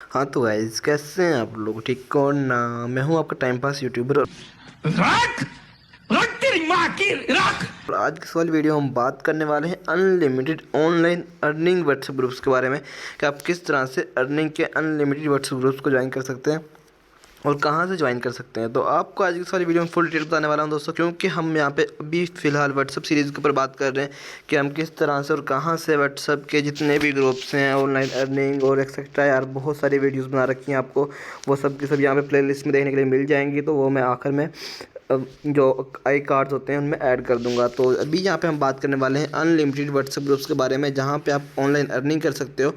हाँ तो गाइस, कैसे हैं आप लोग? ठीक हो ना? मैं हूँ आपका टाइम पास यूट्यूबर। रख रख तेरी माँ की रख। और आज की इस वाली वीडियो हम बात करने वाले हैं unlimited online earning WhatsApp groups के बारे में कि आप किस तरह से अर्निंग के अनलिमिटेड व्हाट्सएप ग्रुप्स को ज्वाइन कर सकते हैं और कहाँ से ज्वाइन कर सकते हैं। तो आपको आज की सारी वीडियो में फुल डिटेल बताने वाला हूं दोस्तों, क्योंकि हम यहाँ पे अभी फ़िलहाल व्हाट्सअप सीरीज़ के ऊपर बात कर रहे हैं कि हम किस तरह से और कहाँ से व्हाट्सअप के जितने भी ग्रुप्स हैं, ऑनलाइन अर्निंग और एक्सेट्रा, यार बहुत सारी वीडियोस बना रखी हैं आपको। वो सब की सब यहाँ पे प्लेलिस्ट में देखने के लिए मिल जाएंगी। तो वो मैं आखिर में जो आई कार्ड्स होते हैं उनमें ऐड कर दूंगा। तो अभी यहाँ पे हम बात करने वाले हैं अनलिमिटेड व्हाट्सएप ग्रुप्स के बारे में, जहाँ पे आप ऑनलाइन अर्निंग कर सकते हो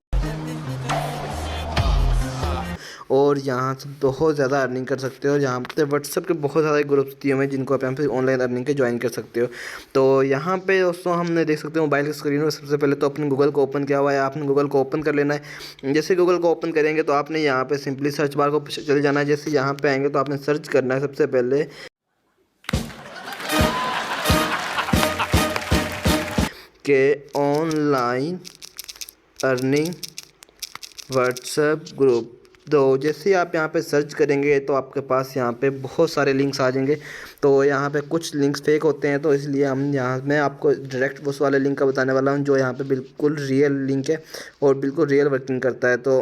और यहाँ से बहुत ज़्यादा अर्निंग कर सकते हो। यहाँ पे व्हाट्सएप के बहुत ज़्यादा ग्रुप्स दिए हुए हैं जिनको आप यहाँ पे ऑनलाइन अर्निंग के ज्वाइन कर सकते हो। तो यहाँ पे दोस्तों हमने देख सकते हो मोबाइल की स्क्रीन में सबसे पहले तो अपने गूगल को ओपन किया हुआ है। आपने गूगल को ओपन कर लेना है। जैसे गूगल को ओपन करेंगे तो आपने यहाँ पे सिंपली सर्च बार को चले जाना है। जैसे यहाँ पे आएंगे तो आपने सर्च करना है सबसे पहले के ऑनलाइन अर्निंग व्हाट्सएप ग्रुप। तो जैसे ही आप यहाँ पे सर्च करेंगे तो आपके पास यहाँ पे बहुत सारे लिंक्स आ जाएंगे। तो यहाँ पे कुछ लिंक्स फेक होते हैं, तो इसलिए हम यहाँ मैं आपको डायरेक्ट उस वाले लिंक का बताने वाला हूँ जो यहाँ पे बिल्कुल रियल लिंक है और बिल्कुल रियल वर्किंग करता है। तो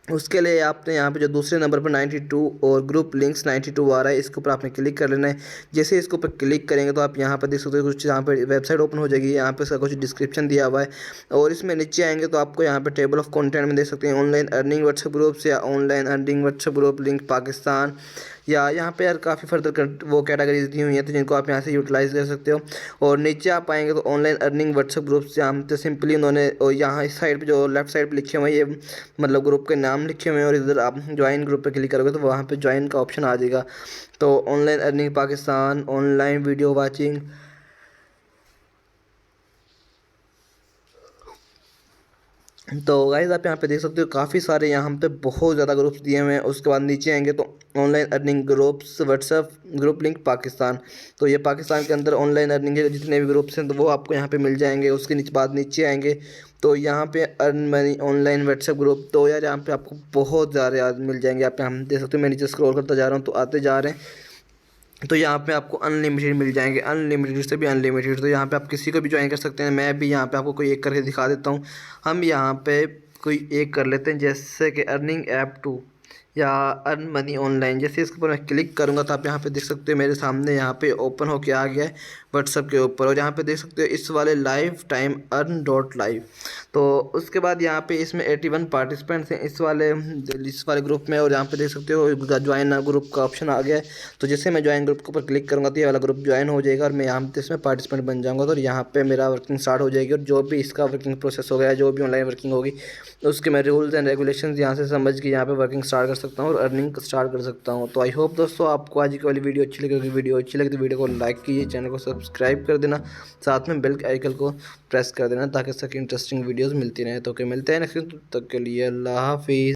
उसके लिए आपने यहाँ पे जो दूसरे नंबर पर 92 और ग्रुप लिंक्स 92 आ रहा है, इसके ऊपर आपने क्लिक कर लेना है। जैसे इसके ऊपर क्लिक करेंगे तो आप यहाँ पर देख सकते हो कुछ यहाँ पर वेबसाइट ओपन हो जाएगी। यहाँ पे इसका कुछ डिस्क्रिप्शन दिया हुआ है और इसमें नीचे आएंगे तो आपको यहाँ पे टेबल ऑफ कंटेंट में देख सकते हैं ऑनलाइन अर्निंग व्हाट्सएप ग्रुप्स या online earning WhatsApp group link Pakistan, या यहाँ पे यार काफ़ी फर्दर वो कैटेगरीज दी हुई हैं तो जिनको आप यहाँ से यूटिलाइज़ कर सकते हो। और नीचे आप आएंगे तो ऑनलाइन अर्निंग व्हाट्सएप ग्रुप्स यहाँ पे सिंपली उन्होंने और यहाँ इस साइड पे जो लेफ्ट साइड पे लिखे हुए हैं ये मतलब ग्रुप के नाम लिखे हुए हैं और इधर आप ज्वाइन ग्रुप पे क्लिक करोगे तो वहाँ पे ज्वाइन का ऑप्शन आ जाएगा। तो online earning Pakistan, online video watching, तो गाइस आप यहाँ पे देख सकते हो काफ़ी सारे यहाँ पे बहुत ज़्यादा ग्रुप्स दिए हुए हैं। उसके बाद नीचे आएंगे तो online earning groups WhatsApp group link Pakistan. तो ये पाकिस्तान के अंदर ऑनलाइन अर्निंग के जितने भी ग्रुप्स हैं तो वो आपको यहाँ पे मिल जाएंगे। उसके नीचे आएंगे तो यहाँ पे earn money online WhatsApp group. तो यार यहाँ पे आपको बहुत ज़्यादा मिल जाएंगे। आप यहाँ देख सकते हो, मैं नीचे स्क्रॉल करता जा रहा हूँ तो आते जा रहे हैं। तो यहाँ पे आपको अनलिमिटेड मिल जाएंगे, अनलिमिटेड से भी अनलिमिटेड। तो यहाँ पे आप किसी को भी ज्वाइन कर सकते हैं। मैं भी यहाँ पे आपको कोई एक करके दिखा देता हूँ। हम यहाँ पे कोई एक कर लेते हैं, जैसे कि अर्निंग ऐप 2 या अर्न मनी ऑनलाइन। जैसे इसके ऊपर मैं क्लिक करूँगा तो आप यहाँ पे देख सकते हो मेरे सामने यहाँ पे ओपन होके आ गया है व्हाट्सएप के ऊपर। और यहाँ पे देख सकते हो इस वाले life time earn dot live. तो उसके बाद यहाँ पे इसमें 81 पार्टिसिपेंट्स हैं इस वाले ग्रुप में। और यहाँ पे देख सकते हो ज्वाइन ग्रुप का ऑप्शन आ गया है। तो जैसे मैं ज्वाइन ग्रुप के ऊपर क्लिक करूँगा तो ये वाला ग्रुप ज्वाइन हो जाएगा और मैं यहाँ पे इसमें पार्टिसिपेंट बन जाऊँगा। तो यहाँ पे मेरा वर्किंग स्टार्ट हो जाएगी और जो भी इसका वर्किंग प्रोसेस हो गया, जो भी ऑनलाइन वर्किंग होगी उसके मैं रूल्स एंड रेगुलेशंस यहाँ से समझ के यहाँ पे वर्किंग स्टार्ट कर सकता हूँ और अर्निंग स्टार्ट कर सकता हूँ। तो आई होप दोस्तों आपको आज की वाली वीडियो अच्छी लगी। वीडियो अच्छी लगी तो वीडियो को लाइक कीजिए, चैनल को सब्सक्राइब कर देना, साथ में बेल आइकन को प्रेस कर देना ताकि इसकी इंटरेस्टिंग वीडियोज़ मिलती रहें। तो मिलते हैं नेक्स्ट, तब तक के लिए अल्लाह हाफिज़।